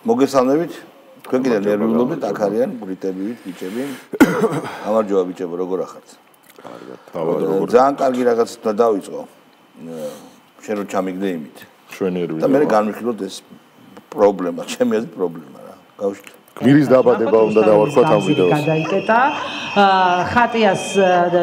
მოგესალმებით. თქვენ კიდე ნერვიულობით, აქ არიან ბრიტები, ბიჭები. გამარჯობა ბიჭებო, როგორ ახართ? კარგად. ძალიან კარგი რაღაც დავიწყო. შენ რო ჩამიგდე იმით. ჩვენ ნერვიულობ. და მე განვიხილოთ ეს პრობლემა, ჩემი აზრით პრობლემა რა. გავშით. გმირის დაბადება უნდა დავარქვათ ამ ვიდეოს. გადაიკეტა. ხატიას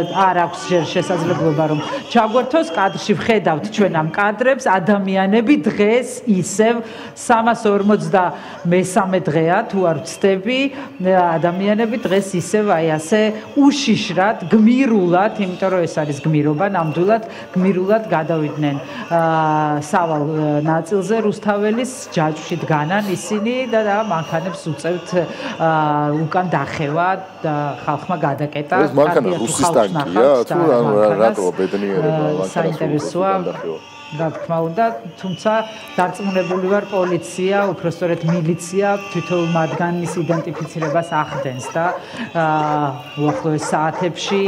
არ აქვს შესაძლებლობა რომ ჩაგვერთოს კადრში ვხედავთ ჩვენ ამ კადრებს ადამიანები დღეს ისევ 343 დღეა თუ არ ვცდები ადამიანები დღეს ისევ აი ასე უშიშრად გმირულად იმიტომ რომ ეს არის გმირობა ნამდვილად გმირულად გადავიდნენ სავალ ნაწილზე რუსთაველის ჯაჭვში დგანან ისინი და მანქანებს უწევთ უკან დახევა და ხალხმა გადაკეტა ეს მანქანა რუსის ტანკია თუ რატო ბედნიერება საინტერესოა რა თქმა უნდა თუმცა დარწმუნებული ვარ პოლიცია უпростоრეთ მილიცია თვითონ მათგანის იდენტიფიცირებას ახდენს და უახლოეს საათებში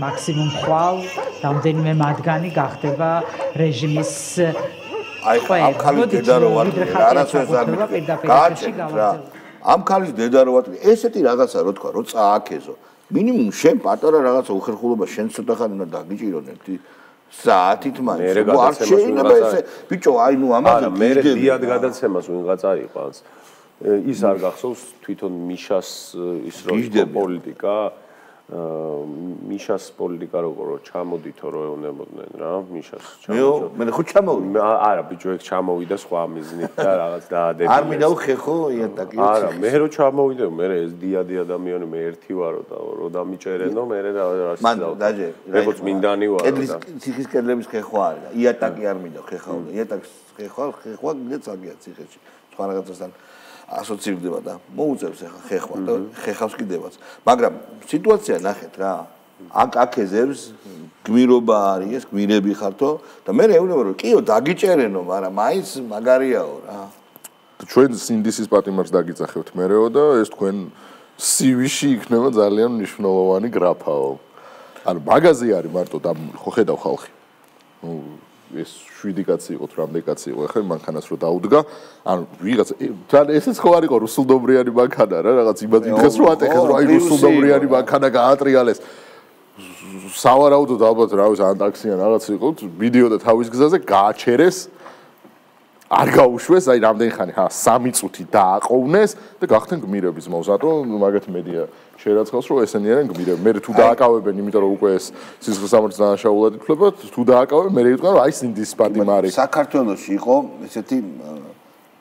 მაქსიმუმ ხვალ რამდენიმე მათგანი გახდება რეჟიმის აი ამ ხალის დედა რო ვარ არასოდეს არ გააჩერდა ამ ხალის დედა რო ვარ ესეთი რაღაცა რო თქვა რო წააქეზო მინიმუმ შენ პატარა რაღაცა უხერხულობა შენ ცოტა ხანი უნდა დაგიჭირონებ საათით მაინც არ შეიძლება ესე ბიჭო აი ნუ ამაზე მე დიად გადაცემას ვინღაცა იყავს ის არ გახსოვს თვითონ მიშას ის რო პოლიტიკა მიშას პოლიტიკა როგორ ჩამოდითო რო ეუნებოდნენ რა მიშას ჩამოდით მე ხო ჩამოვიდა არა ბიჭო ეგ ჩამოვიდა სხვა მიზნით და რაღაც დაადები არ მინდა ხეხო იატაკი არა მე რო ჩამოვიდე მე ეს დიადი ადამიანი მე ერთი ვარო და რო დამიჭერენო მე რა მან დაჯე როგორც მინდანი ვარო კედლის ციხის კედლების ხეხვა არის იატაკი არ მინდა ხეხავდა იატაკს ხეხვა გინდა წაგია ციხეში სხვა რაღაცასთან ასოცირდება და მოუწევს ახლა ხეხვა და ხეხავს კიდევაც მაგრამ სიტუაცია ნახეთ რა აკეზებს გმირობა არის ეს გმირები ხართო და მე ეუბნება რომ კიო დაგიჭერენო მაგრამ მაინც მაგარიაო რა ჩვენ სინდისის პატიმარს დაგიწახებთ მერეო და ეს თქვენ CV-ში იქნება ძალიან მნიშვნელოვანი გრაფაო ანუ მაგაზი არის მარტო და ხო ხედავ ხალხი ნუ ეს 7 კაცი იყო თუ რამდენი კაცი იყო ახლა მანქანას რო დაუდგა ანუ ვიღაც თან ესეც ხო არ იყო რუსულდობრიანი მანქანა რა რაღაც იმას ითხეს რო ატეხეს რო აი რუსულდობრიანი მანქანა გაატრიალეს სავარაუდოდ ალბათ რა ვიცი ან ტაქსი ან რაღაც იყო ვიდეოდა თავის გზაზე გააჩერეს არ გაუშვეს აი რამდენი ხანი 3 წუთი დააყოვნეს და გახდნენ გმირების მოვზატო მაგათი მედია შეერაცხავს რომ ესენი არიან გმირები მე თუ დააკავებენ იმიტომ რომ უკვე ეს სისხლსამართლოს დანაშაულად ითვლება თუ დააკავებენ მე იტყვიან რომ აი სინდის პატიმარი საქართველოში იყო ესეთი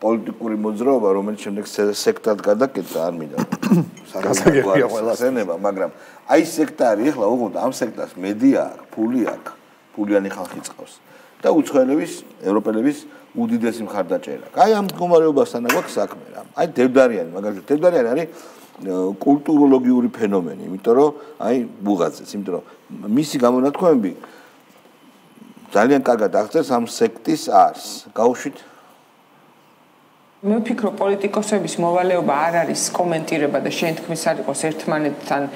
პოლიტიკური მოძრაობა რომელიც შემდეგ სექტად გადაკეთდა არ მინდა გასაგებია ყველასენება მაგრამ აი სექტარი ახლა უყურთ ამ სექტას მედია აქვს ფული აქვს ფულიანი ხალხი წავს და უცხოელების ევროპელების უდიდესი მხარდაჭერა. აი ამ მდგომარეობასთან აქვს საქმე რა. აი დევდარიანი, მაგალითად დევდარიანი არის კულტუროლოგიური ფენომენი, იმიტომ რომ აი ბუღაძეს, იმიტომ რომ მისი გამონათქვამები ძალიან კარგად აღწერს ამ სექტის არსს. გაუშვით მე ვფიქრობ პოლიტიკოსების მოვალეობა არ არის კომენტირება და შენთქმის არ იყოს ერთმანეთთან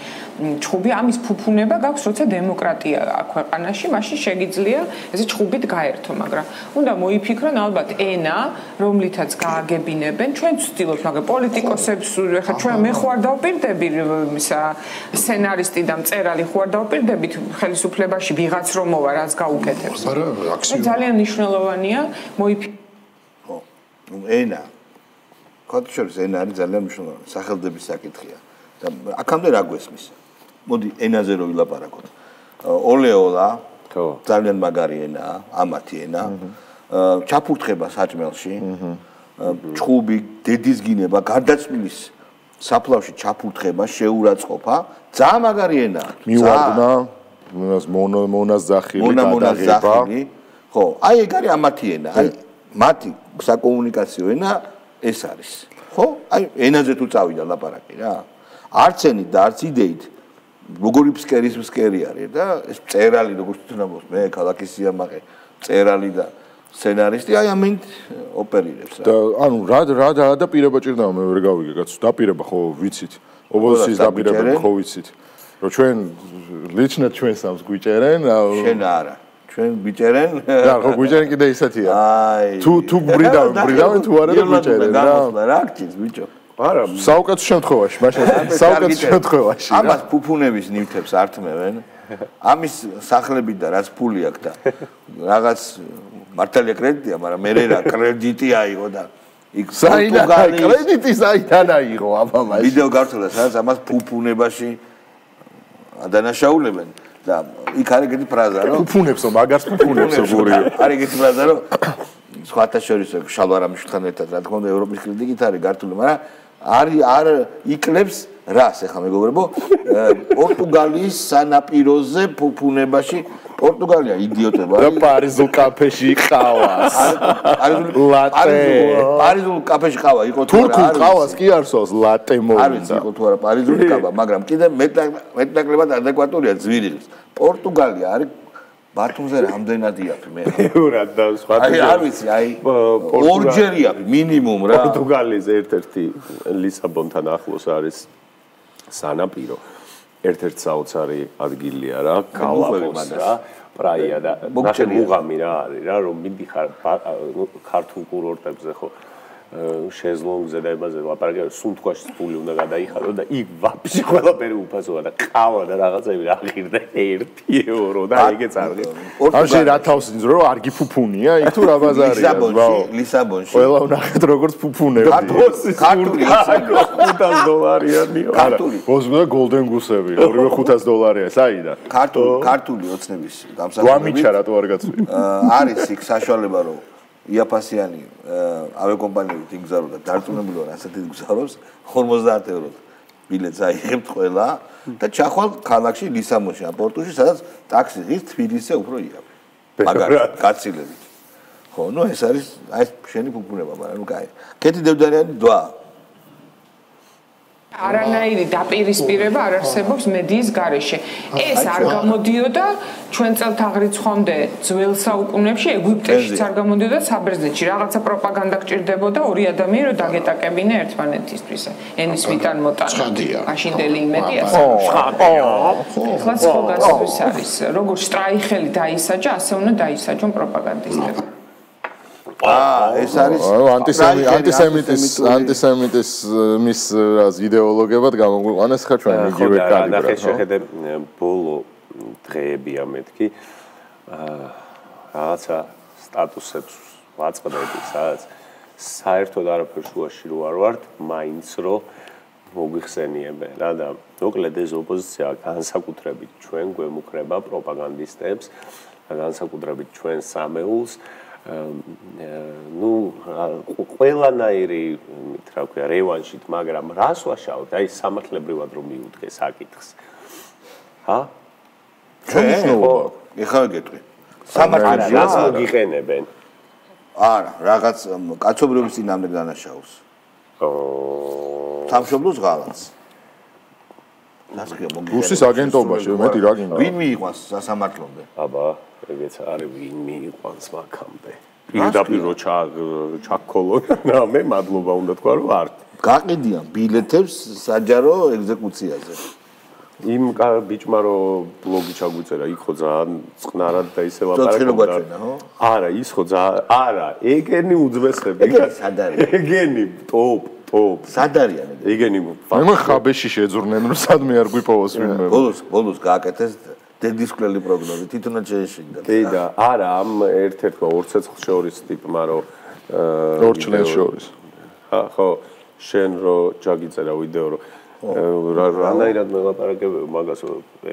ჩხუბი ამის ფუფუნება გაქვს როცა დემოკრატია აქვს ქვეყანაში მაშინ შეგიძლია ესე ჩხუბით გაერთო მაგრამ უნდა მოიფიქრონ ალბათ ენა რომლითაც გააგებინებენ ჩვენ ვცდილობთ მაგრამ პოლიტიკოსებს ხა ჩვენ მე ხوار დავპირდები ისა სცენარისტი და მწერალი ხوار დავპირდებით ხელისუფლებაში ვიღაც რომ მოვა რაც გაუკეთებს ძალიან მნიშვნელოვანია ხო ენა ქართულში ენა არის ძალიან მნიშვნელოვანი სახელდების საკითხია და აქამდე რა გვესმის მოდი ენაზე რო ვილაპარაკოთ ოლეოლა ხო ძალიან მაგარი ენაა ამათი ენა ჩაფურთხება საჭმელში ჩხუბი დედისგინება გარდაცვლილის საფლავში ჩაფურთხება შეურაცხყოფა ძალიან მაგარი ენაა მივარდნა მონაზახილი გადაღება ხო აი ეგ არის ამათი ენა აი მათი საკომუნიკაციო ენა ეს არის ხო აი ენაზე თუ წავიდა ლაპარაკი რა არც ენით და არც იდეით როგორი ფსკერის ფსკერი არის და ეს წერალი როგორც თუნდაც მე ქალაქის სიამაყე წერალი და სცენარისტი აი ამით ოპერირებს რა და ანუ რა დაპირება ჭირდება მე ვერ გავიგე კაცო დაპირება ხო ვიცით ოპოზიციის დაპირება ხო ვიცით რომ ჩვენ ლიჩნად ჩვენ სამს გვიჭერენ შენ არა ჩვენ ბიჭერენ რა ხო ბიჭერენ კიდე ისეთია აი თუ ბრიდავენ თუ არა და ბიჭერენ რა გჭირს ბიჭო არა საუკეთესო შემთხვევაში მაშინ საუკეთესო შემთხვევაში ამას ფუფუნების ნივთებს ართმევენ ამის სახლები და რაც ფული აქვს და რაღაც მართალია კრედიტია მაგრამ მე რა კრედიტი აიღო და იქ პორტუგალიის კრედიტი საიდან აიღო აბამას ვიდეო გავრცელდა სადაც ამას ფუფუნებაში ადანაშაულებენ და იქ არის ეგეთი ფრაზა რომ ფუფუნებსო მაგარს ფუფუნებსო გურიო არის ეგეთი ფრაზა რომ სხვათა შორის შალვარამიშვილთან ერთად რა თქმა უნდა ევროპის კრიტიკით არის გართული მაგრამ არ იკლებს რას ახლა მეგობრებო პორტუგალიის სანაპიროზე ფუფუნებაში პორტუგალია იდიოტება და პარიზულ კაფეში ყავას პარიზულ კაფეში ყავა იყო თუ არა თურქულ ყავას კი არსოს ლატე არის იყო თუ არა პარიზული ყავა მაგრამ კიდე მეტნაკლებად ადეკვატურია ძვირიღის პორტუგალია არის ბათუმზე რამდენად იაფი მე ეურად და სხვა არ ვიცი აი ორჯერ იაფი მინიმუმ რა პორტუგალიის ერთ-ერთი ლისაბონთან ახლოს არის სანაპირო ერთ-ერთი საოცარი ადგილია რა გალაპაგოს რა პრაია და ნახე მუღამი რა არის რა რომ მიდიხარ ქართულ კურორტებზე ხო შეზლონგზე და ებაზე ლაპარაკი სუნთქვაში ფული უნდა გადაიხადო და იქ ვაფშე ყველაფერი უფასოა და ყავა და რაღაცები აღირდა 1 ევრო და ეგეც არის ამჟე რა თავს იზრო რომ არ გიფუფუნია იქ თუ რა ბაზარია ლისაბონში ყველა ვნახეთ როგორც ფუფუნები ქართული $500 არა ბოზგა გოლდენ გუსები ორივე $500 საიდან ქართული ოცნების დამსახურებით გვამიჩა რატო არ გაწვი არის იქ საშუალება რომ იაფასიანი ავიაკომპანიებით იგზავნო და დარწმუნებული ვარ ასეთი გზავნობს 50 ევროდ ბილეთს აიღებთ ყველა და ჩახვალ ქალაქში ლისაბონში ან პორტუში სადაც ტაქსი ღირს თბილისზე უფრო იაფი მაგარად გაცილებით ხო ნუ ეს არის აი შენი ფუფუნება მაგრამ ნუ კაი კეთი დევდარიანი დვა არანაირი დაპირისპირება არ არსებობს მედიის გარეშე. ეს არ გამოდიოდა ჩვენ წელთაღრიცხვამდე ძველ საუკუნეებში ეგვიპტეშიც არ გამოდიოდა საბერძნეთში. რაღაცა პროპაგანდა გჭირდებოდა ორი ადამიანი რომ დაგეტაკებინა ერთმანეთისთვის. ენის მიტან მოტანა. აშინდელი იმედია. ხო, ხო, არის. როგორ შტრაიხელი დაისაჯა, ასე უნდა დაისაჯონ პროპაგანდისტები. ეს არის ანტისემიტის მის იდეოლოგიებად გამოგვიყვანეს ხა ჩვენ იგივე კალიბრი. ნახე შეხედე ბოლო დღეებია მეთქი რაღაცა სტატუსებს ვაწყდები სადაც საერთოდ არაფერ შუაში რო არ ვართ მაინც რო მოგვიხსენიებენ რა და მოკლედ ეს ოპოზიცია განსაკუთრებით ჩვენ გვემუქრება პროპაგანდისტებს და განსაკუთრებით ჩვენ სამეულს ну ყველანაირი რა ქვია რევანშით მაგრამ რას ვაშავთ აი სამართლებრივად რომ მიუდგე საკითხს ჰა ეხლა გეტყვი სამართლებრივად მოგიყენებენ არა რაღაც კაცობრიობის წინამდე დანაშაულს სამშობლოს ღალატს რუსის აგენტობაში მეტი რა გინდა ვინ მიიყვანს სასამართლომდე აბა ეგეც არის ვინ მიიყვანს მაგამდე პირდაპირ რო ჩაქოლონ რა მე მადლობა უნდა თქვა რომ არ გაყიდიან ბილეთებს საჯარო ეგზეკუციაზე იმ ბიჭმა რო ბლოგი ჩაგვიწერა იქ ხო ძალიან წყნარად და ისე ლაპარაკობდა არა ის ხო არა ეგენი უძვესები ეგენი ტოპ სად არიან ეგენი მე ხაბეში შეძურნენ რომ სადმე არ გვიპოვოს ვინმე ბოლოს გააკეთეს დედისკვლელი პროგნოზი თვითონაც შეეშინდა კი და არა ამ ერთ-ერთმა ორ ცეცხლს შორის ტიპმა რომ ორ ჩლენს შორის ხო შენ რო ჩაგიწერა ვიდეო რომ რანაირად მელაპარაკებ მაგას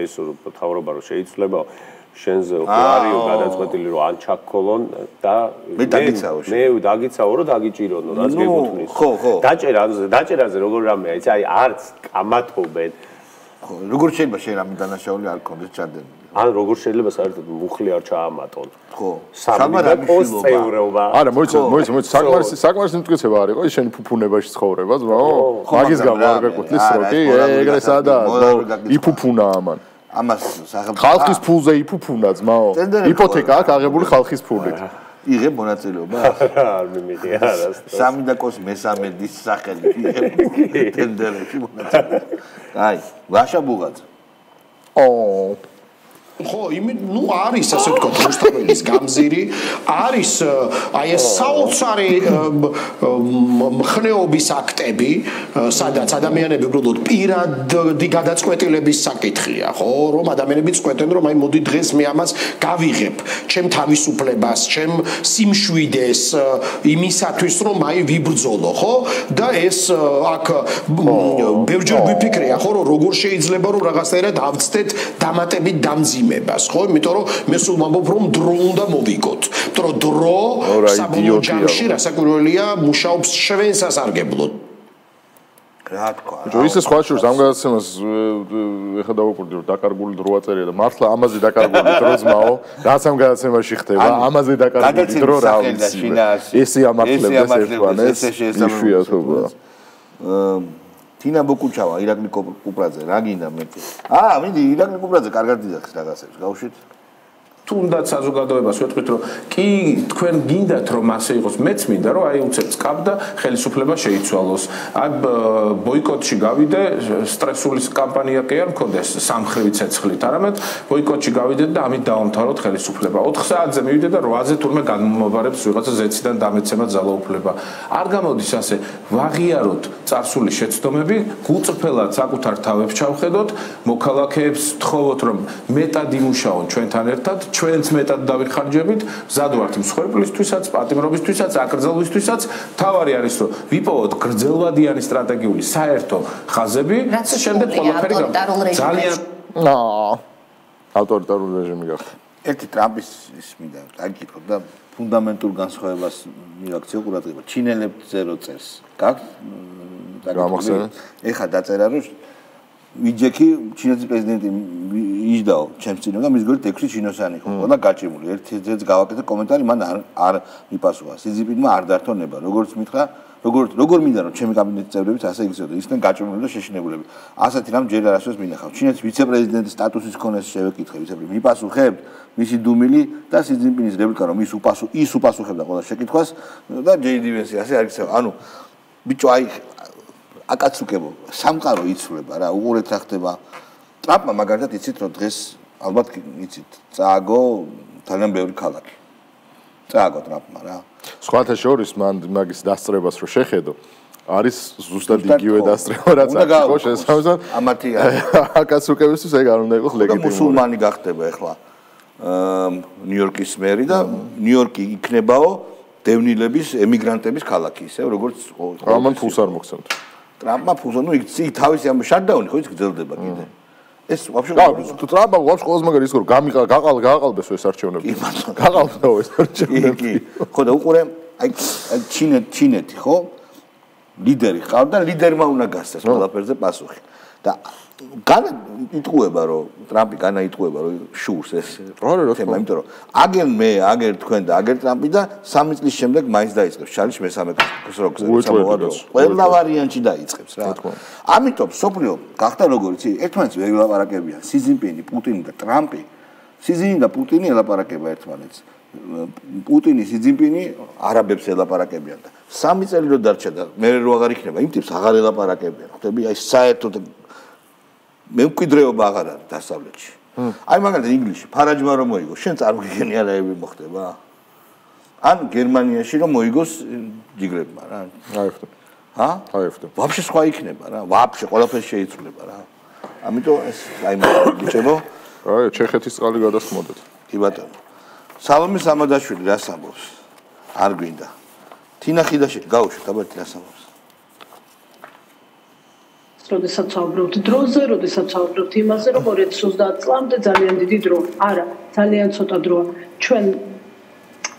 ეს თავრობა რომ შეიცვლება შენზე არიო გადაწყვეტილი რომ ან ჩაქოლონ და მე დაგიცავო რომ დაგიჭირონო რაც გეკუთვნის დაჭერაზე როგორ რამე აი არც კამათობენ როგორ შეიძლება შენ ამ დანაშაული არ გქონდეს ჩადენილი ან როგორ შეიძლება საერთოდ მუხლი არ ჩაამატონ ხო სამარამიშვილობა არა მოიცა საკმარისი მტკიცება არ იყო ის შენი ფუფუნებაში ცხოვრება ზმაო მაგის გამო არ გეკუთვნის სროკი ეგრე სადაა იფუფუნა ამან ამას ხალხის ფულზე იფუფუნა ზმაო იპოთეკა აქვს აღებული ხალხის ფულით იღებ მონაწილეობა არ მიმიღე არა სამი და კოს მესამედის სახელი იღებ ტენდერებში მონაწილეობა აი ვაშა ბუღაძე ხო, ნუ არის ასე ვთქვათ, რუსთაველის გამზირი, არის აი ეს საოცარი მხნეობის აქტები, სადაც ადამიანები უბრალოდ პირადი გადაწყვეტილების საკითხია, ხო, რომ ადამიანები წყვეტენ, რომ აი მოდი დღეს მე ამას გავიღებ, ჩემ თავისუფლებას, ჩემ სიმშვიდეს, იმისათვის, რომ აი ვიბრძოლო, ხო? და ეს აქ ბევრჯერ ვიფიქრია, ხო, რომ როგორ შეიძლება რომ რაღაცნაირად ავწდეთ დამატებით დამძიმებას, ხო? იმიტომ რომ მე სულ ვამბობ, რომ დრო უნდა მოვიგოთ. იმიტომ რომ დრო საბოლოო ჯამში რასაკვირველია მუშაობს ჩვენ სასარგებლოდ. რა თქვა? ისე სხვა შორს ამ გადაცემას ეხლა დავუკვირდი რომ დაკარგული დრო აწერია და მართლა ამაზე დაკარგული დრო ძმაო, რაც ამ გადაცემაში ხდება, ამაზე დაკარგული დრო რა ვიცი. ესე ამართლებს ერთმანეთს. იშვიათობა. თინა ბოკუჩავა, ირაკლი კუპრაძე, რა გინდა მეტი? მინდი ირაკლი კუპრაძე კარგად დიახს რაღაცებს, გავუშვით. თუნდაც საზოგადოებას ვეთქვით, რომ კი თქვენ გინდათ რომ ასე იყოს, მეც მინდა რომ აი უცებ წკაბ და ხელისუფლება შეიცვალოს. აი ბოიკოტში გავიდე, სტრესული კამპანია კი არ მქონდეს სამხრივი ცეცხლით, არამედ ბოიკოტში გავიდეთ და ამით დავამთავროთ ხელისუფლება. 4 საათზე მივიდე და 8-ზე თურმე გამომაბარებს ვიღაცა ზეციდან დამეცემა ძალაუფლება. არ გამოდის ასე ვაღიაროთ წარსული შეცდომები, გულწრფელად საკუთარ თავებს ჩავხედოთ, მოქალაქეებს თხოვოთ რომ მეტად იმუშაონ ჩვენთან ერთად, ჩვენც მეტად დავიხარჯებით, მზად ვართ მსხვერპლისთვისაც, პატიმრობისთვისაც, აკრძალვისთვისაც. თავარი არის რომ ვიპოვოთ გრძელვადიანი სტრატეგიული საერთო ხაზები და შემდეგ ყველაფერი ძალიან ავტორიტარული რეჟიმი გახდა. ერთი ტრამპის ის მინდა დაგიკითხო და ფუნდამენტურ განსხვავებას მიაქციო ყურადღება. ჩინელებზე რო წერს. გაქვს? გამახსენე. ეხა დაწერა რომ ვიჯექი ჩინეთის პრეზიდენტი იჯდაო ჩემს წინ და მის გვერდით 6 ჩინოსანი ხო და გაჭიმული ერთი ძეც გავაკეთე კომენტარი მან არ მიპასუხა სიზიფინმა არ დართონება როგორც მითხრა როგორ მინდა რომ ჩემი კაბინეტის წევრებიც ასე იგზნოდე ისინი გაჭიმული და შეშინებულები ასეთი რამ ჯერ არასდროს მინახავ ჩინეთის ვიცე-პრეზიდენტის სტატუსის ქონეს შევეკითხე ვიცე-პრეზიდენტ მიპასუხებთ მისი დუმილი და სიზიფინის რეპლიკა რომ ის უპასუხებდა ყველა შეკითხვას და ჯეიდი ვენსი ასე არ იქცევა ანუ ბიჭო აი აკაცუკებო სამყარო იცვლება რა უყურეთ რა ხდება ტრამპმა მაგალითად იცით რომ დღეს ალბათ იცით წააგო ძალიან ბევრი ქალაქი წააგო ტრამპმა რა სხვათა შორის მან მაგის დასწრებას რო შეხედო არის ზუსტად იგივე დასწრება რაც აქვს შესაძლოა ამათი აკაცუკებისთვის ეგ არ უნდა იყოს ლეგიტიმური და მუსულმანი გახდება ახლა ნიუ-იორკის მერი და ნიუ-იორკი იქნებაო დევნილების ემიგრანტების ქალაქი ისე როგორც ამან ფულს არ მოგცემთ ტრამპმა ფულს ნუ იქ თავისი ამ შატდაუნი ხო ის გრძელდება კიდე ეს ვაფშე ტრამპმა ვაფშე ყველაზე მაგარი ის რომ გაყალბეს ეს არჩევნები გაყალბდა ეს არჩევნები ხო და უყურე აი ჩინეთი ხო ლიდერი ხარ და ლიდერმა უნდა გასცეს ყველაფერზე პასუხი და განა იტყუება რომ ტრამპი განა იტყუება რომ შურს ეს თემა იმიტომ რომ აგერ თქვენ და აგერ ტრამპი და 3 წლის შემდეგ მაინც დაიწყებს ჩალენჯს მესამე როკზე სამოვადო ყველა ვარიანტში დაიწყებს რა ამიტომ სოფლიო გახდა როგორიც ერთმანეთს ვერ ელაპარაკებიან სი ძინპინი პუტინი და ტრამპი სი ძინპინი და პუტინი ელაპარაკება ერთმანეთს პუტინი სი ძინპინი არაბებს ელაპარაკებიან და 3 წელი რო დარჩა და მე რო აღარ იქნება იმ ტიპს აღარ ელაპარაკებიან ხდები აი საერთოდ მემკვიდრეობა აღარ არის დასავლეთში. აი მაგალითად ინგლისში ფარაჯმა რომ მოიგო, შენ წარმოგიდგენი არაები მოხდება? ან გერმანიაში რომ მოიგოს ჯიგრებმა რა. აიხდო. აიხდო. ვაფშე სხვა იქნება რა. ვაფშე ყველაფერი შეიცვლება რა. ამიტომ ეს აი ბიჭებო, აი ჩეხეთის წყალი გადასმოდეთ. კი ბატონო. სალომე სამადაშვილი რას ამბობს? არ გვინდა. თინა ხიდაში გაუშვით აბა რას ამბობს? როდესაც ვაუბრობთ დროზე, როდესაც ვაუბრობთ იმაზე, რომ 2030 წლამდე ძალიან დიდი დრო. არა, ძალიან ცოტა დროა. ჩვენ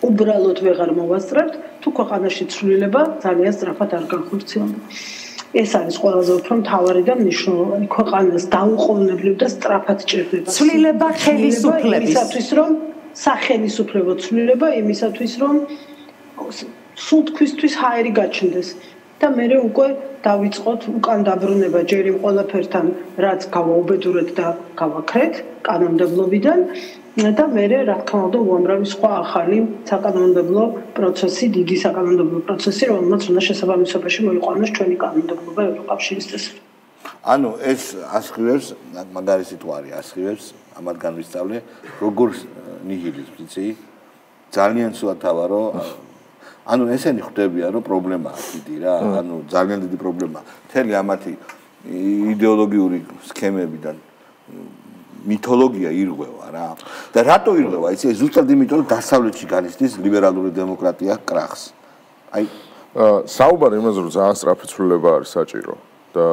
უბრალოდ ვეღარ მოვასწრებთ, თუ ქვეყანაში ცვლილება ძალიან სწრაფად არ განხორციელდება. ეს არის ყველაზე უფრო მთავარი და მნიშვნელოვანი. ქვეყანას დაუყოვნებლივ და სწრაფად ჭირდება. ცვლილება ხელისუფლების. იმისათვის, რომ სახელისუფლებო ცვლილება, იმისათვის, რომ სულ თქვისთვის ჰაერი გაჩნდეს. და მე უკვე დავიწყოთ უკან დაბრუნება ჯერ იმ ყველაფერთან, რაც გავაუბედურეთ და გავაქრეთ კანონმდებლობიდან და მე რა თქმა უნდა უამრავი სხვა ახალი საკანონმდებლო პროცესი, დიდი საკანონმდებლო პროცესი, რომელმაც უნდა შესაბამისობაში მოიყვანოს ჩვენი კანონმდებლობა ევროკავშირის წესრიგში. ანუ ეს ასხივებს, მაგარი სიტუაცია ასხივებს ამათგან ვისწავლე როგორ ნიჰილიზმს იცი ძალიან სულათავა რომ ანუ ესენი ხვდებიან რომ პრობლემაა დიდი რა ანუ ძალიან დიდი პრობლემაა მთელი ამათი იდეოლოგიური სქემებიდან მითოლოგია ირღვევა რა და რატო ირღვევა იცი ზუსტად იმიტომ რომ დასავლეთში განიცდის ლიბერალური დემოკრატია კრახს აი საუბარი იმაზე რომ ძალიან სწრაფი ცვლილება არის საჭირო და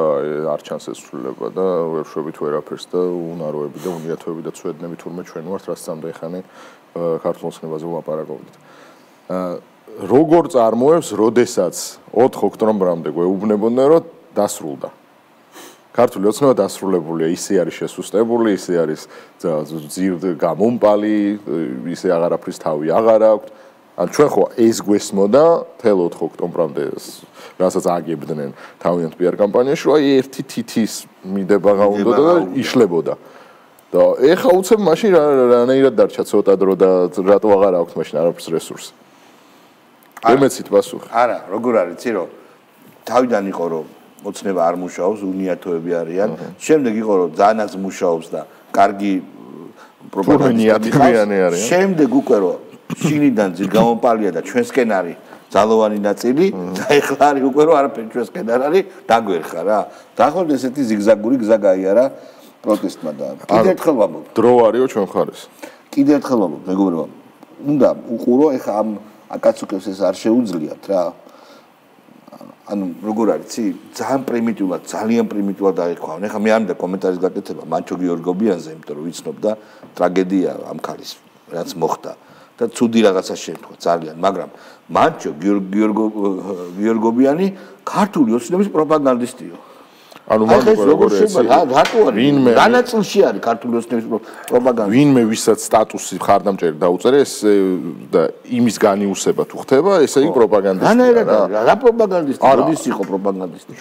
არ ჩანს ეს ცვლილება და ვერ შვებით ვერაფერს და უნაროები და უნიათოები და ცვედნები თურმე ჩვენ ვართ რაც სამდე ხანი ქართულ ოცნებაზე ვლაპარაკობთ როგორ წარმოებს როდესაც 4 ოქტომბრამდე გვეუბნებოდნენ რომ დასრულდა ქართული ოცნება დასრულებულია ისე არის შესუსტებული ისე არის ძირ გამომპალი ისე აღარაფრის თავი აღარ აქვს ან ჩვენ ხო ეს გვესმოდა თელ 4 ოქტომბრამდე რასაც აგებდნენ თავიანთ PR კამპანიაში რომ აი ერთი თითის მიდებაღა უნდა და იშლებოდა და ეხა უცებ მაშინ რანაირად დარჩა ცოტა დრო და რატო აღარ აქვს მაშინ არაფრის რესურსი ემეცით პასუხი არა როგორ არის იცი რომ თავიდან იყო რომ ოცნება არ მუშაობს უნიათოები არიან შემდეგ იყო რომ ძალიანაც მუშაობს და კარგი პროპაგანდისტები არიან შემდეგ უკვე რომ შინიდან გამომპალია და ჩვენსკენ არის ძალოვანი ნაწილი და ეხლა არის უკვე რომ არაფერი ჩვენსკენ არ არის დაგვერხა რა დაახლოებით ესეთი ზიგზაგური გზა გაიარა პროტესტმა და კიდევ ერთხელ ვამბობ დრო არისო ჩვენ ხარეს კიდევ ერთხელ ვამბობ მეგობრებო უნდა უყურო ეხლა ამ აკაცუკებს ეს არ შეუძლიათ რა ანუ როგორ არის ცი ძალიან პრიმიტიულად დაიხვავენ ეხლა მე არ მინდა კომენტარის გაკეთება მანჩო გიორგობიანზე იმიტომ რომ ვიცნობ და ტრაგედია ამ ქალის რაც მოხდა და ცუდი რაღაცა შემთხვევა ძალიან მაგრამ მანჩო გიორგობიანი ქართული ოცნების პროპაგანდისტიო ანუ როგორ რატო არის განაწილში არის ქართული ოცნების პროპაგანდა ვინმე ვისაც სტატუსი ხარდამჭერი დაუწერეს და იმის განიუსება თუ ხდება ესე იგი პროპაგანდისტია რა პროპაგანდისტი როდის იყო პროპაგანდისტი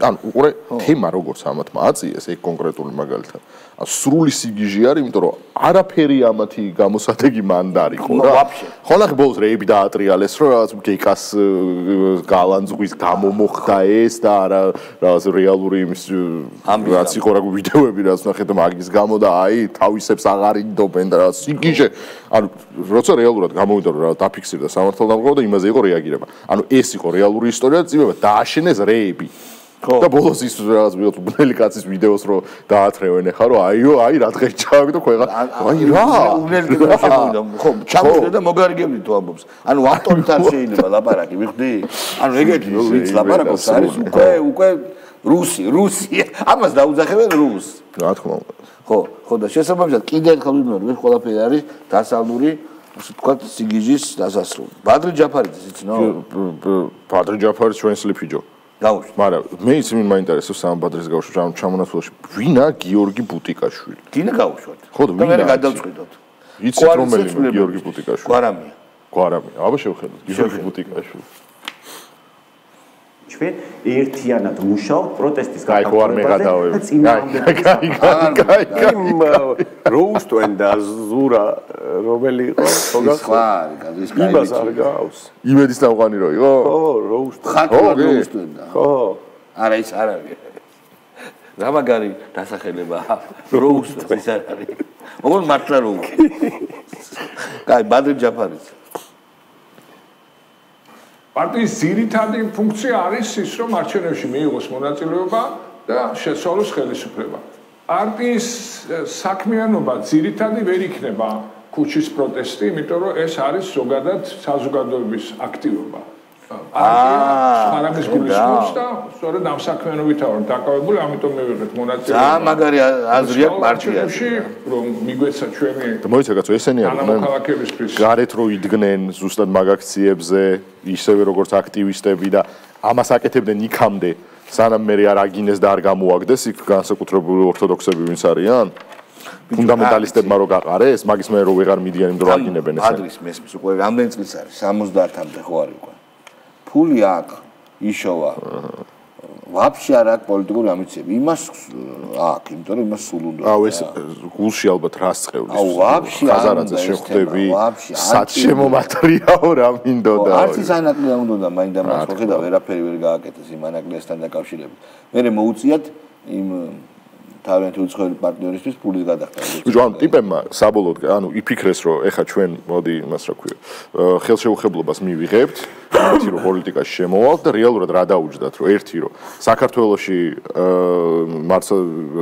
ანუ უყურე თემა როგორც ამათმა აწიეს ეგ კონკრეტული მაგალითად სრული სიგიჟე არის იმიტომ რომ არაფერი ამათი გამოსადეგი მან დარიყო რა ხო ნახე ბოლოს რეიბი დაატრიალეს რომ რაღაც გეკას გალანძღვის გამომოხდა ეს და არა რაღაც რეალური იმის რაც იყო რა ვიდეოები რაც ნახე და მაგის გამო და აი თავისებს აღარ ინდობენ და რაღაც სიგიჟე ანუ როცა რეალურად გამოვიდა რომ რა დაფიქსირდა სამართალდამღობა და იმაზე იყო რეაგირება ანუ ეს იყო რეალური ისტორია და წიბება დააშენეს რეიბი და ბოლოს ის რაღაც ვიღაც ბნელი კაცის ვიდეოს რო დაათრევენ ახლა რომ აი რა დღეს ჩავაგდო ქვეყანა აი რა ბნელი შემოვიდა ხო ჩამოვიდა და მოგარიგებდი თუ ამბობს ანუ ავტორით არ შეიძლება ლაპარაკი ვიხდი ანუ ეგეთი ვინც ლაპარაკობს არის უკვე რუსი ამას დაუძახებენ რუსს რა თქმა უნდა ხო და შესაბამისად კიდევ ერთხელ ვიმეორებ ეს ყველაფერი არის დასავლური ასე ვთქვათ სიგიჟის დასასრული ბადრი ჯაფარიძე იცნო ბადრი ჯაფარიძე ჩვენს ლიფიჯო გავუშვი მაგრამ მე ის ვინ მაინტერესებს ამ ბადრის გავუშვი ჩამონაცვლაში ვინა გიორგი ბუტიკაშვილი გინა გავუშვათ ხო და მე გადავწყვიტოთ იცით რომელია გიორგი ბუტიკაშვილი გვარამია აბა შევხედოთ გიორგი ბუტიკაშვილი ჩვენ ერთიანად მუშაობთ პროტესტის გაკეთებაზე როუსტვენ და ზურა რომელი იყო იმას არ გავს იმედის დავყანი რო იყო ხო როუსტვენ როუსტვენ და ხო არა ის არ არის რა მაგარი დასახელება როუსტვენ ის არ არის ოღონდ მართლა რო კაი ბადრი ჯაფარიძე პარტიის ძირითადი ფუნქცია არის ის, რომ არჩევნებში მიიღოს მონაწილეობა და შეცვალოს ხელისუფლება. პარტიის საქმიანობა ძირითადი ვერ იქნება ქუჩის პროტესტი, იმიტომ რომ ეს არის ზოგადად საზოგადოების აქტივობა. პარტიის გულისხმობს და სწორედ ამ საქმიანობითა ვარ დაკავებული, ამიტომ მივიღეთ მონაწილეობა. ძალიან მაგარი აზრია პარტიაში, რომ მიგვეცა ჩვენი მოიცა კაცო ესენი არიან გარეთ რო იდგნენ ზუსტად მაგ აქციებზე ისევე როგორც აქტივისტები და ამას აკეთებდნენ იქამდე სანამ მე არ აგინეს და არ გამოაგდეს იქ განსაკუთრებული ორთოდოქსები ვინც არიან ფუნდამენტალისტებმა რო გაყარეს მაგის მე რო ვეღარ მიდიან იმ დრო აგინებენ ეს ადრის მესმის უკვე რამდენი წლის არის 70-მდე ხო არის უკვე ფული აქვს იშოვა ვაფშე არ აქვს პოლიტიკური ამბიციები იმას აქვს იმიტომ რომ იმას სულ უნდა აუ ეს გულში ალბათ რას წევლის აუ ვაფშე ხაზარაძეს შეხვდები სად შემომატრიაო რა მინდოდა არც ის ანაკლია უნდა მაინდა მას ხედა ვერაფერი ვერ გააკეთეს იმ ანაკლიასთან დაკავშირებით მე მოუწიათ იმ თავიანთი უცხოელი პარტნიორისთვის ფულის გადახდა. ბიჭო, ამ ტიპებმა საბოლოოდ, ანუ იფიქრეს, რომ ეხა ჩვენ მოდი იმას რა ქვია, ხელშეუხებლობას მივიღებთ, ერთი რომ პოლიტიკაში შემოვალთ და რეალურად რა დაუჯდათ, რომ ერთი რომ საქართველოში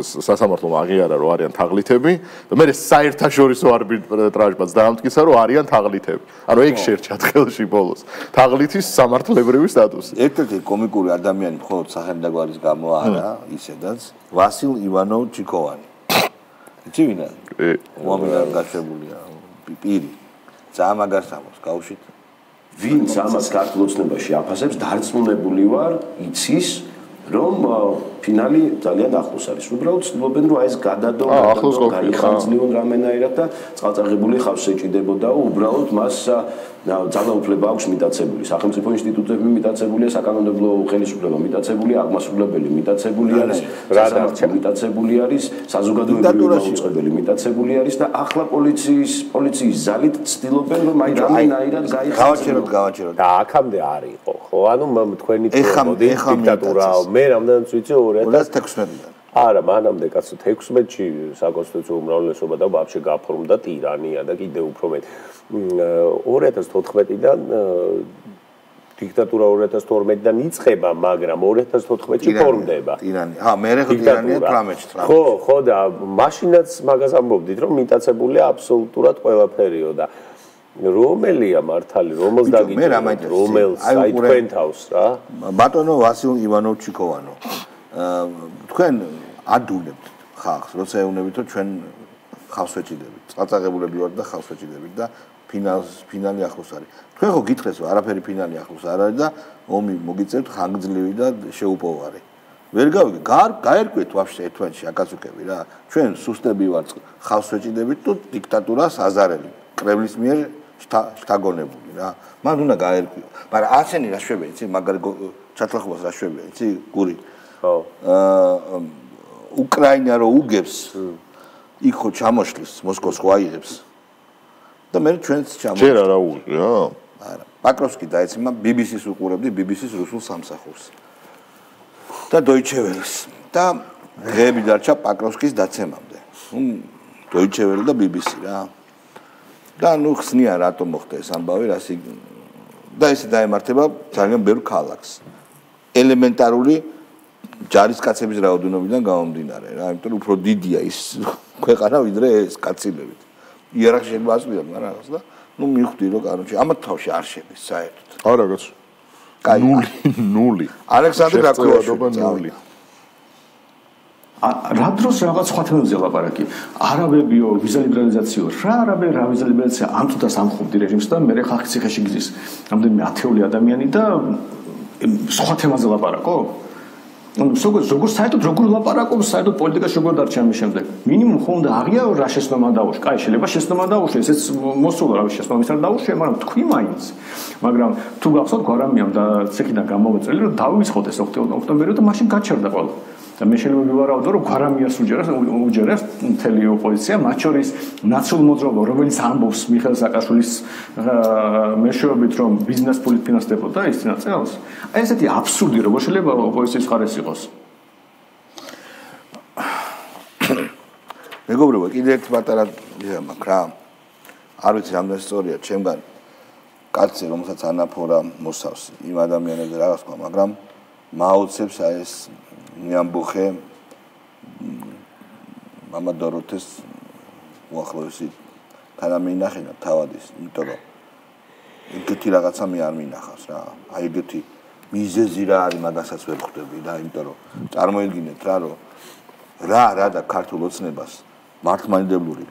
სასამართლომ აღიარა, რომ არიან თაღლითები და მე საერთაშორისო არბიტრაჟმაც დაამტკიცა, რომ არიან თაღლითები. ანუ ეგ შერჩათ ხელში ბოლოს. თაღლითის სამართლებრივი სტატუსი. ერთ-ერთი კომიკური ადამიანი მხოლოდ სახელი და გვარის გამო არა, ისედაც ვასილ ივანოვ ჩიკოვანი. იცი ვინა? მომენტად გაშვებულია. პირი. ძალიან მაგას ამბობს, გაუშვით. ვინც ამას ქართულ ოცნებაში აფასებს, დარწმუნებული ვარ, იცის, რომ ფინალი ძალიან ახლოს არის. უბრალოდ ცდილობენ, რომ ეს გადადო, გაიხანძლიონ რამენაირად და წყალწაღებული ხავს ეჭიდებოდა, უბრალოდ მას ძალაუფლება აქვს მიტაცებული. სახელმწიფო ინსტიტუტები მიტაცებულია, საკანონმდებლო ხელისუფლება მიტაცებულია, აღმასრულებელი მიტაცებული არის, სასამართლო მიტაცებული არის, საზოგადოებრივი მაუწყებელი მიტაცებული არის და ახლა პოლიციის ზალით ცდილობენ, რომ აი რამენაირად გავაჩეროთ. და აქამდე არ იყო, ხო? ანუ თქვენი პროდი დიქტატურაა. მე რამდენიც ვიცი 2016-დან. არა, მანამდე კაცო 16-ში საკონსტიტუციო უმრავლესობა და ვაფშე გაფორმდა ტირანია და კიდე უფრო მეტ 2014-დან დიქტატურა 2012-დან იწყება, მაგრამ 2014-ში ფორმდება. ტირანია. მე ხო ტირანია 18-ში. ხო და მაშინაც მაგას ამბობდით, რომ მიტაცებულია აბსოლუტურად ყველაფერიო და რომელია მართალი, რომელს დაგიჭირეთ, რომელს აი თქვენ თავს რა. ბატონო ვასილ ივანოვ ჩიკოვანო. თქვენ ადუნებთ ხალხს, როცა ეუბნებით, რომ ჩვენ ხავს ვეჭიდებით. წყალწაღებულები ვართ და ხავს ვეჭიდებით და ფინალი ახლოს არის. თქვენ ხო გითხრეს, რომ არაფერი ფინალი ახლოს არ არის და ომი მოგიწევთ ხანგრძლივი და შეუპოვარი. ვერ გავიგე, გაერკვეთ ვაფშე ერთმანეთში აკაცუკები რა. ჩვენ სუსტები ვართ, ხავს ვეჭიდებით თუ დიქტატურას აზარელი. კრემლის მიერ შთაგონებული რა. მან უნდა გაერკვიო. მაგრამ ასენი რა შვებია, იცი, მაგარი ჩათლახობას რა შვებია, იცი, გური. ხო. უკრაინა რო უგებს, იქ ხო ჩამოშლის, მოსკოვს ხო აიღებს. და მე ჩვენც ჩამოშლის. ჯერ არა უღი რა. არა. პაკროვსკი დაეცემა BBC-ს უყურებდი, BBC-ს რუსულ სამსახურს. და Deutsche Welle-ს. და დღეები დარჩა პაკროვსკის დაცემამდე. Deutsche Welle და BBC რა. და ნუ ხსნიან რატომ მოხდა ეს ამბავი, რასი და ესე დაემართება ძალიან ბევრ ქალაქს. ელემენტარული ჯარისკაცების რაოდენობიდან გამომდინარე რა, იმიტომ რომ უფრო დიდია ის ქვეყანა ვიდრე ეს კაცილებით. იერარქია შეიძლება ასწავლოთ რაღაც და ნუ მივხვდი რომ კაროჩი ამათ თავში არ შედის საერთოდ. არა გაც. ნული. ალექსანდრე რაკოიშვილი ნული. რა დროს რაღაც სხვა თემებზე ლაპარაკი. არაბებიო, ვიზა ლიბერალიზაციო, რა ვიზა ლიბერალიზაცია ამ თუდას ამხობდი რეჟიმს და მე ხალხი ციხეში გზის. რამდენიმე ათეული ადამიანი და სხვა თემაზე ლაპარაკო? ანუ როგორ საერთოდ როგორ ლაპარაკობს საერთოდ პოლიტიკაში როგორ დარჩა ამის შემდეგ. მინიმუმ ხო უნდა აღიარო რა შეცდომა დაუშვი. კაი, შეიძლება შეცდომა დაუშვი, ესეც მოსულა რა შეცდომა ის არ დაუშვია, მაგრამ თქვი მაინც. მაგრამ თუ გახსოვთ გვარამიამ და ციხიდან გამოვეწელი რომ დავიწყოთ ეს ოქტომბერი და მაშინ გაჩერდა ყველა. და მე შეიძლება ვივარაუდო რომ გვარამიას უჯერებს მთელი ოპოზიცია, მათ შორის ნაციონალ მოძრაობა, რომელიც ამბობს მიხეილ სააკაშვილის მეშვეობით რომ ბიზნეს ფულით ფინანსდებოდა ის წინაწელს. აი ესეთი აბსურდი როგორ შეიძლება ოპოზიციის მხარეს იყოს. მეგობრებო, კიდე ერთი პატარა მაქვს რა. არ ვიცი რამდენი სწორია ჩემგან კაცი რომელსაც ანაფორა მოსავს იმ ადამიანებზე რაღაც თქვა, მაგრამ მაოცებს აი ეს ნიამბუხე მამა დოროთეს უახლოესი თანამინახენა თავადის, იმიტომ რომ ეგეთი რაღაცა მე არ მინახავს რა. აი ეგეთი მიზეზი რა არის, მაგასაც ვერ ხვდები და იმიტომ რომ წარმოიდგინეთ რა რომ რა და ქართულ ოცნებას მართლმადიდებლური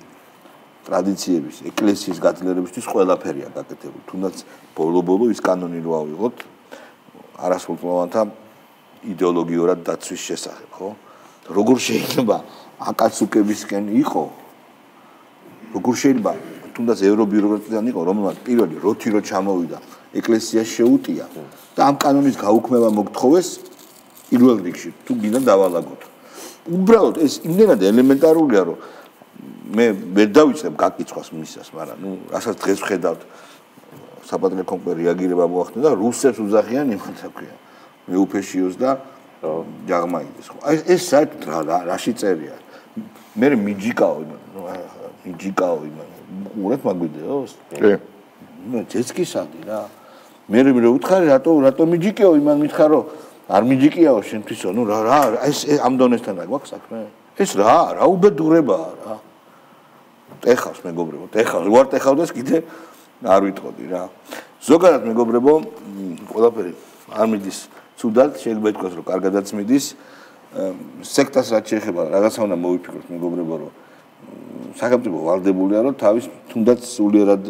ტრადიციების, ეკლესიის გაძლიერებისთვის ყველაფერია გაკეთებული. თუნდაც ბოლო ის კანონი რო ავიღოთ არასრულწლოვანთა იდეოლოგიურად დაცვის შესახებ, ხო? როგორ შეიძლება აკაცუკებისკენ იყო? როგორ შეიძლება თუნდაც ევრობიუროკრატიდან იყო, რომელმაც პირველი როთი რო ჩამოვიდა, ეკლესიას შეუტია და ამ კანონის გაუქმება მოგთხოვეს პირველ რიგში, თუ გინდა დავალაგოთ. უბრალოდ ეს იმდენად ელემენტარულია, რომ მე ვერ დავიწყებ გაკითხვას მისას, მაგრამ ნუ რასაც დღეს ვხედავთ საპატრიარქო რეაგირება მოახდინა და რუსებს უძახიან იმათ საქმეა. მე უფეშიოს და ჯაღმაიდეს ხო. აი ეს საერთოდ რაში წერია? მე მიჯიკაო იმან უყურეთ მაგვიდეოს კი ძეცკი სადი რა მე რო უთხარი რატო მიჯიკეო იმან მითხარო არ მიჯიკიაო შენთვისო ნუ რა ეს ამ დონესთან რა გვაქვს საქმე ეს რა უბედურებაა რა ეხავს მეგობრებო ეხავს ვარ ეხავდეს კიდე არ ვიტყოდი რა ზოგადად მეგობრებო ყველაფერი არ მიდის ცუდად შეიძლება ითქვას რომ კარგადაც მიდის სექტას რაც შეეხება რაღაცა უნდა მოვიფიქროთ მეგობრებო რომ სახელმწიფო ვალდებულია რომ თავის თუნდაც სულიერად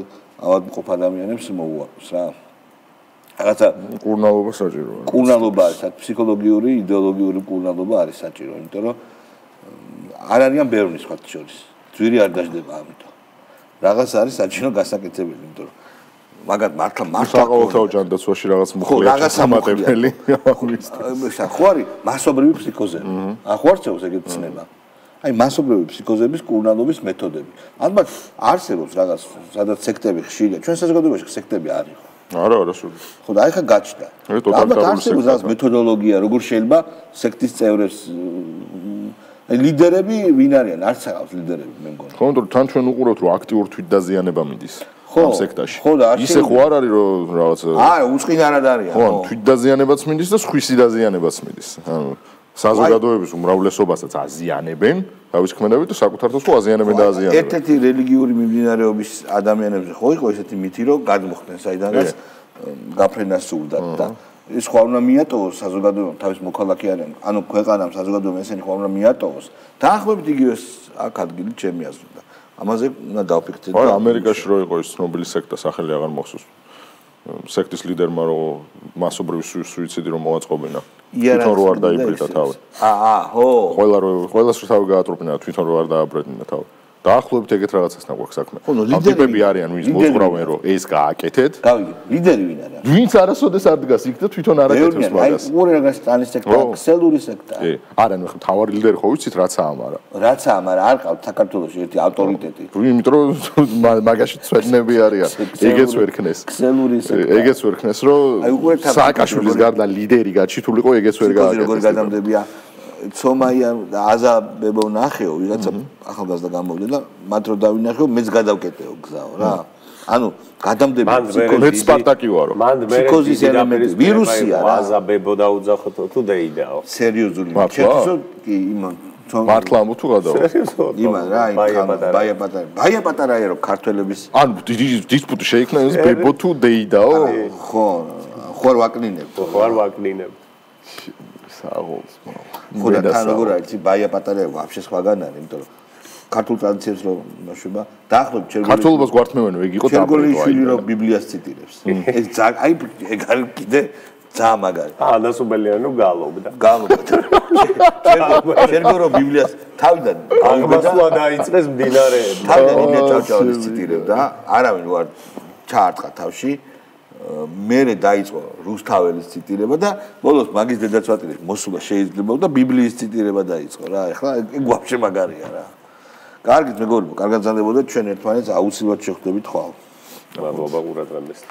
ავადმყოფ ადამიანებს მოუაროს რა რაღაცა კურნალობა საჭიროა კურნალობა არის ფსიქოლოგიური იდეოლოგიური კურნალობა არის საჭირო იმიტომ რომ არ არიან ბევრი სხვა შორის ძვირი არ დაждდება ამიტომ რაღაც არის საჭირო გასაკეთებელი იმიტომ რომ მაგათ მართლა საყოველთაო ჯანდაცვაში რაღაც მუხლია სამატებელი ხო არის მასობრივი ფსიქოზები აღვარცევს ეგეთ ცნება აი მასობრივი ფსიქოზების კურნალობის მეთოდები ალბათ არსებობს რაღაც სადაც სექტები ხშირია ჩვენ საზოგადოებაში სექტები არ იყო არა სულ ხო და აი ხა გაჩნდა ალბათ არსებობს რაღაც მეთოდოლოგია როგორ შეიძლება სექტის წევრებს ლიდერები ვინ არიან არც აღავს ლიდერები მე მგონი ხო იმიტომ თან ჩვენ უყურებთ რომ აქტიურ თვითდაზიანება მიდის ამ სექტაში ხო და ისე ხო არ არის რომ რაღაც არა უწყინარად არიან ხო თვითდაზიანებაც მიდის და სხვისი დაზიანებაც მიდის ანუ საზოგადოების უმრავლესობასაც აზიანებენ თავის ქმედებით და საკუთართოს ხო აზიანებენ და აზიანებენ ერთ-ერთი რელიგიური მიმდინარეობის ადამიანებზე ხო იყო ესეთი მითი რომ გადმოხდნენ საიდანაც გაფრენას სურდათ და ეს ხო უნდა მიატოვოს საზოგადოებამ თავის მოქალაქეებთან ანუ ქვეყანამ საზოგადოებამ ესენი ხო უნდა მიატოვოს დაახლოებით იგივეს აქ ადგილი ჩემი აზრით და ამაზე უნდა დავფიქრდეთ ხო ამერიკაში რო იყო ის ცნობილი სექტა სახელი აღარ მოხსოვს სექტის ლიდერმა რო მასობრივი სუიციდი რომ მოაწყობინა თვითონ რო არ დაიბრიტა თავი ხო ყველას რო თავი გაატრუპინა თვითონ რო არ დააბრედინა თავი დაახლოებით ეგეთ რაღაცასთან გვაქვს საქმე ამ ტიპები არიან ვინც მოძღვრავენ რომ ეს გააკეთეთ გავიგე ლიდერი ვინ არის ვინც არასოდეს არ დგას იქ და თვითონ არ აკეთებს მაგას აი ორი რაღაც ტანის სექტა ქსელური სექტა კი არა ნუ თავარი ლიდერი ხო ვიცით რაცაა მაგრამ არ ყავთ საქართველოში ერთი ავტორიტეტი იმიტომ რომ მაგაში ცვენები არიან ეგეც ვერ ქნეს ქსელური სექტა ეგეც ვერ ქნეს რომ სააკაშვილის გარდა ლიდერი გაჩითულიყო ეგეც ვერ გააკეთეს როგორ გადამდებია ცომაია აზაბებო ნახეო ვიღაცა ახალგაზრდა გამოვიდა და მათ რო დავინახეო მეც გადავკეტეო გზაო რა ანუ გადამდები მეც სპარტაკი ვარო ფსიქოზის ელემენტი ვირუსია რა აზაბებო დაუძახო თუ დაიდაო სერიოზული ჩემთვისო კი იმან მართლა ამო თუ გადაო იმან რა ბაია პატარაა რომ ქართველების ანუ დისპუტი შეიქმნა ეს ბებო თუ დაიდაო ხო ხوار ვაკნინებ საღოლს ხო და თან როგორ არის ბაია პატარა ვაფშე სხვაგან არის იმიტომ რომ ქართულ ტრადიციებს რო ნაშება დაახლოებით ქართულობას გვართმევენ ეგ იყო ჩერგოლიშვილი რო ბიბლიას ციტირებს ეს აი ეგ არის კიდე ძა მაგარი ანასუბელიანი გალობდა ჩერგო რო ბიბლიას თავიდან აღმასვლა დაიწყეს მდინარეები თავიდან იმია ჭავჭავაძის ციტირებდა არავინ ვარ ჩაარტყა თავში მერე დაიწყო რუსთაველის ციტირება და ბოლოს მაგის დედაცვატილის მოსულა შეიძლება და ბიბლიის ციტირება დაიწყო რა ეხლა ეგ ვაფშე მაგარია რა კარგით მეგობრებო კარგად ზანდებოდეთ ჩვენ ერთმანეთს აუცილებლად შევხვდებით ხვალ მადლობა ყურადღებისთვის